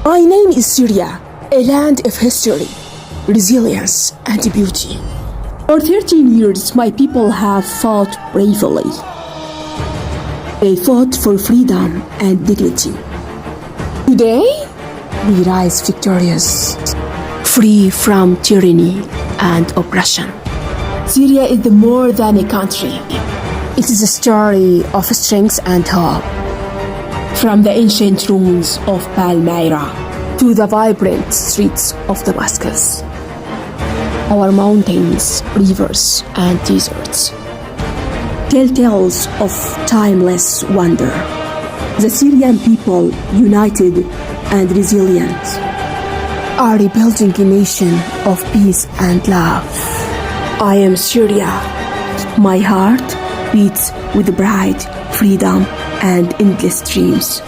My name is Syria, a land of history, resilience, and beauty. For 13 years, my people have fought bravely. They fought for freedom and dignity. Today, we rise victorious, free from tyranny and oppression. Syria is more than a country. It is a story of strength and hope. From the ancient ruins of Palmyra to the vibrant streets of Damascus, our mountains, rivers, and deserts tell tales of timeless wonder. The Syrian people, united and resilient, are rebuilding a nation of peace and love. I am Syria. My heart beats with pride, freedom, and endless dreams.